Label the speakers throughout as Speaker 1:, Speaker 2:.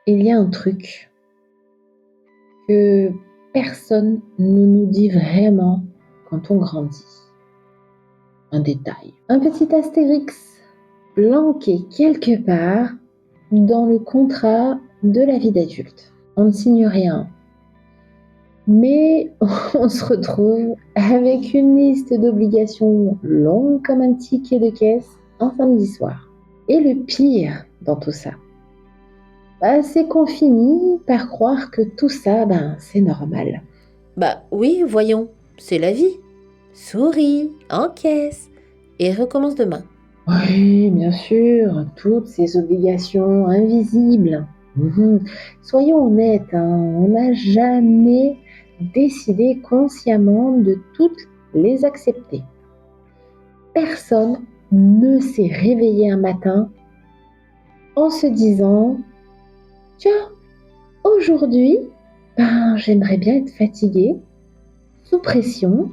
Speaker 1: Il y a un truc que personne ne nous dit vraiment quand on grandit. Un détail. Un petit astérix planqué quelque part dans le contrat de la vie d'adulte. On ne signe rien, mais on se retrouve avec une liste d'obligations longue comme un ticket de caisse un samedi soir. Et le pire dans tout ça, c'est qu'on finit par croire que tout ça, c'est normal.
Speaker 2: Bah oui, voyons, c'est la vie. Souris, encaisse et recommence demain.
Speaker 1: Oui, bien sûr, toutes ces obligations invisibles. Soyons honnêtes, on n'a jamais décidé consciemment de toutes les accepter. Personne ne s'est réveillé un matin en se disant, tiens, aujourd'hui, j'aimerais bien être fatigué, sous pression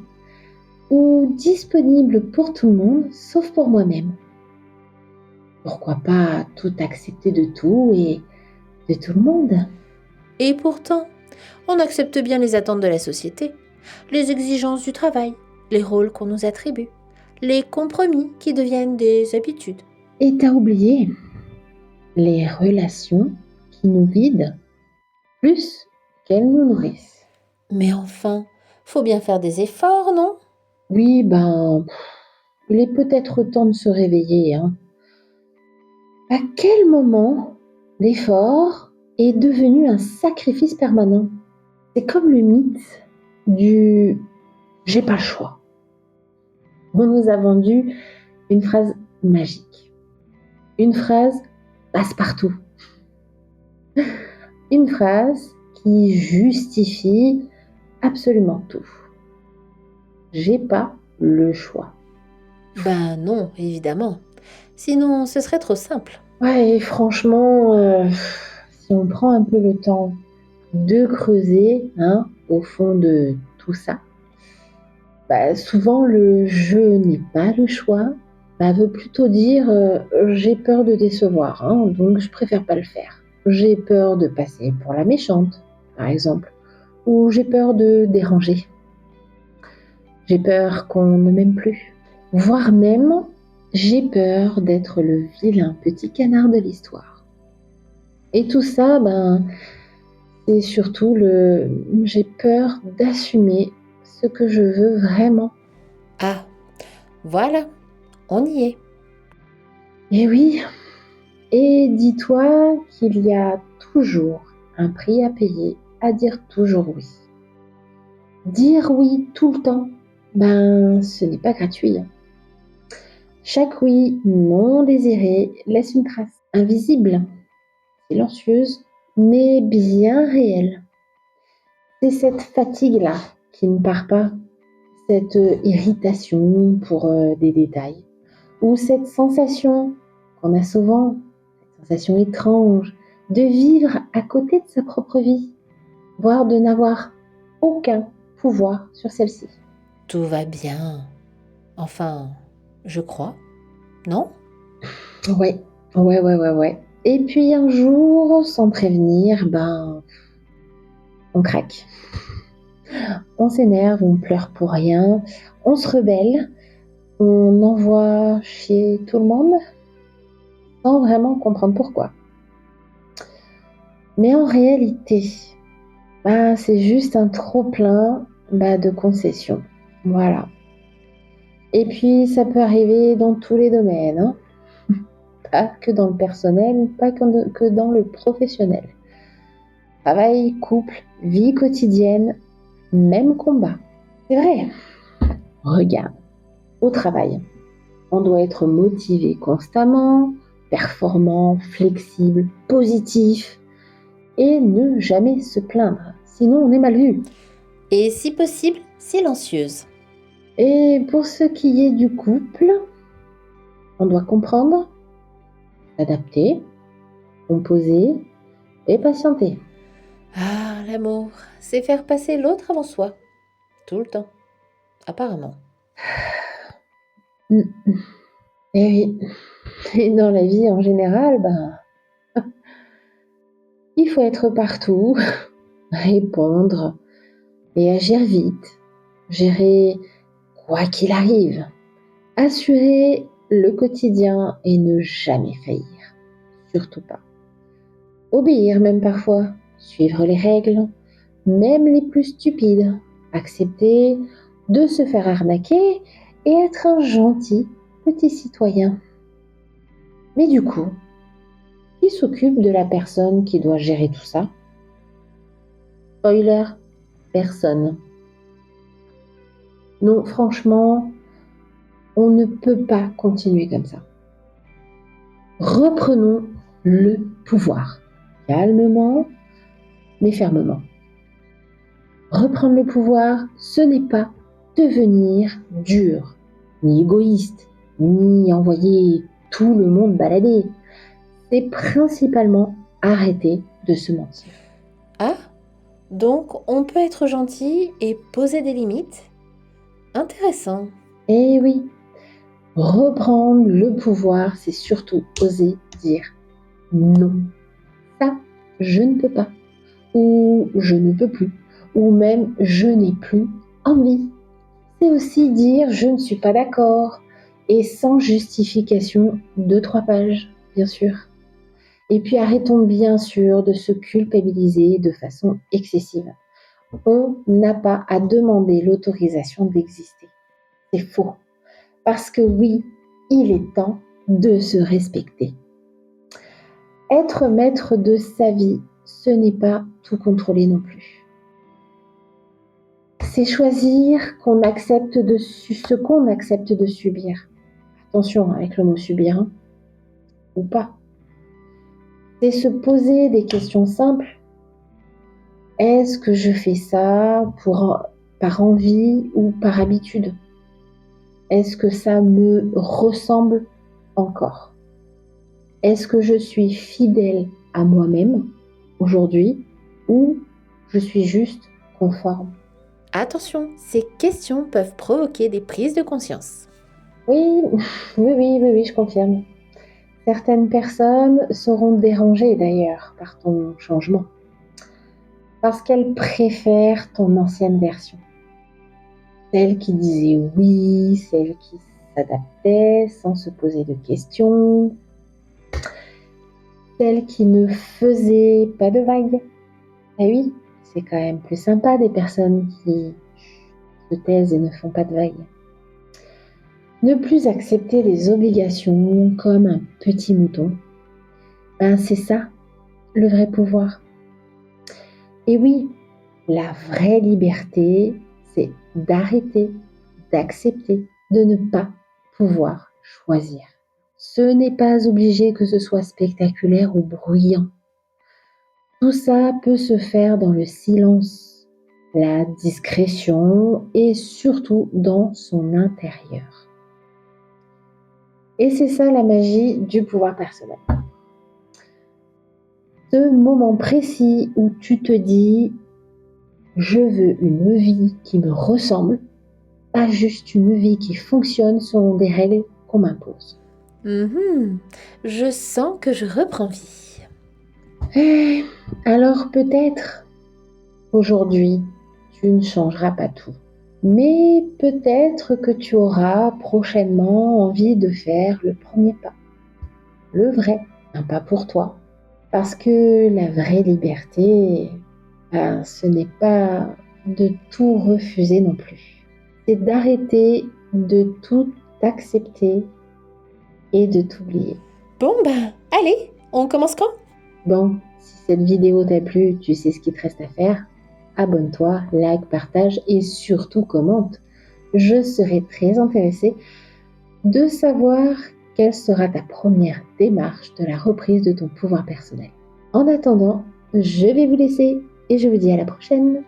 Speaker 1: ou disponible pour tout le monde sauf pour moi-même. Pourquoi pas tout accepter de tout et de tout le monde?
Speaker 2: Et pourtant, on accepte bien les attentes de la société, les exigences du travail, les rôles qu'on nous attribue, les compromis qui deviennent des habitudes.
Speaker 1: Et t'as oublié les relations qui nous vident plus qu'elles nous nourrissent.
Speaker 2: Mais enfin, faut bien faire des efforts, non?
Speaker 1: Oui, il est peut-être temps de se réveiller. À quel moment l'effort est devenu un sacrifice permanent? C'est comme le mythe du j'ai pas le choix. On nous a vendu une phrase magique, une phrase passe-partout, une phrase qui justifie absolument tout. J'ai pas le choix.
Speaker 2: Ben non, évidemment. Sinon, ce serait trop simple.
Speaker 1: Ouais, et franchement, si on prend un peu le temps de creuser, au fond de tout ça, souvent le je n'ai pas le choix veut plutôt dire j'ai peur de décevoir, donc je préfère pas le faire. J'ai peur de passer pour la méchante, par exemple, ou j'ai peur de déranger. J'ai peur qu'on ne m'aime plus, voire même j'ai peur d'être le vilain petit canard de l'histoire. Et tout ça, c'est surtout j'ai peur d'assumer ce que je veux vraiment.
Speaker 2: Ah, voilà, on y est.
Speaker 1: Et oui, et dis-toi qu'il y a toujours un prix à payer à dire toujours oui. Dire oui tout le temps, ce n'est pas gratuit. Chaque oui non désiré laisse une trace invisible, silencieuse, mais bien réelle. C'est cette fatigue-là qui ne part pas, cette irritation pour des détails, ou cette sensation qu'on a souvent, cette sensation étrange de vivre à côté de sa propre vie, voire de n'avoir aucun pouvoir sur celle-ci.
Speaker 2: Tout va bien. Enfin, je crois, non?
Speaker 1: Ouais, ouais. Et puis un jour, sans prévenir, on craque. On s'énerve, on pleure pour rien, on se rebelle, on envoie chier tout le monde sans vraiment comprendre pourquoi. Mais en réalité, c'est juste un trop-plein de concessions. Voilà. Et puis, ça peut arriver dans tous les domaines, pas que dans le personnel, pas que dans le professionnel. Travail, couple, vie quotidienne, même combat. C'est vrai. Regarde, au travail, on doit être motivé constamment, performant, flexible, positif et ne jamais se plaindre. Sinon, on est mal vu.
Speaker 2: Et si possible, silencieuse.
Speaker 1: Et pour ce qui est du couple, on doit comprendre, s'adapter, composer et patienter.
Speaker 2: Ah, l'amour, c'est faire passer l'autre avant soi. Tout le temps, apparemment.
Speaker 1: Mm. Et oui, et dans la vie en général, Il faut être partout, répondre et agir vite, gérer quoi qu'il arrive, assurer le quotidien et ne jamais faillir. Surtout pas. Obéir même parfois, suivre les règles, même les plus stupides, accepter de se faire arnaquer et être un gentil petit citoyen. Mais du coup, qui s'occupe de la personne qui doit gérer tout ça? Spoiler, personne. Non, franchement, on ne peut pas continuer comme ça. Reprenons le pouvoir, calmement mais fermement. Reprendre le pouvoir, ce n'est pas devenir dur, ni égoïste, ni envoyer tout le monde balader. C'est principalement arrêter de se mentir.
Speaker 2: Ah, donc on peut être gentil et poser des limites? Intéressant.
Speaker 1: Eh oui, reprendre le pouvoir, c'est surtout oser dire non. Ça, je ne peux pas. Ou je ne peux plus. Ou même je n'ai plus envie. C'est aussi dire je ne suis pas d'accord. Et sans justification, 2-3 pages, bien sûr. Et puis arrêtons bien sûr de se culpabiliser de façon excessive. On n'a pas à demander l'autorisation d'exister. C'est faux. Parce que oui, il est temps de se respecter. Être maître de sa vie, ce n'est pas tout contrôler non plus. C'est choisir ce qu'on accepte de subir. Attention avec le mot subir, hein, ou pas. C'est se poser des questions simples. Est-ce que je fais ça par envie ou par habitude? Est-ce que ça me ressemble encore? Est-ce que je suis fidèle à moi-même aujourd'hui ou je suis juste conforme?
Speaker 2: Attention, ces questions peuvent provoquer des prises de conscience.
Speaker 1: Oui, oui, je confirme. Certaines personnes seront dérangées d'ailleurs par ton changement parce qu'elles préfèrent ton ancienne version. Celle qui disait oui, celle qui s'adaptait sans se poser de questions, celle qui ne faisait pas de vagues. Eh oui, c'est quand même plus sympa des personnes qui se taisent et ne font pas de vagues. Ne plus accepter les obligations comme un petit mouton, c'est ça, le vrai pouvoir. Et oui, la vraie liberté, c'est d'arrêter, d'accepter, de ne pas pouvoir choisir. Ce n'est pas obligé que ce soit spectaculaire ou bruyant. Tout ça peut se faire dans le silence, la discrétion et surtout dans son intérieur. Et c'est ça la magie du pouvoir personnel. Ce moment précis où tu te dis « je veux une vie qui me ressemble », pas juste une vie qui fonctionne selon des règles qu'on m'impose.
Speaker 2: Je sens que je reprends vie.
Speaker 1: Alors peut-être aujourd'hui, tu ne changeras pas tout. Mais peut-être que tu auras prochainement envie de faire le premier pas. Le vrai, un pas pour toi. Parce que la vraie liberté, ce n'est pas de tout refuser non plus. C'est d'arrêter de tout accepter et de t'oublier.
Speaker 2: Bon allez, on commence quand?
Speaker 1: Bon, si cette vidéo t'a plu, tu sais ce qu'il te reste à faire. Abonne-toi, like, partage et surtout commente. Je serai très intéressée de savoir quelle sera ta première démarche de la reprise de ton pouvoir personnel. En attendant, je vais vous laisser et je vous dis à la prochaine.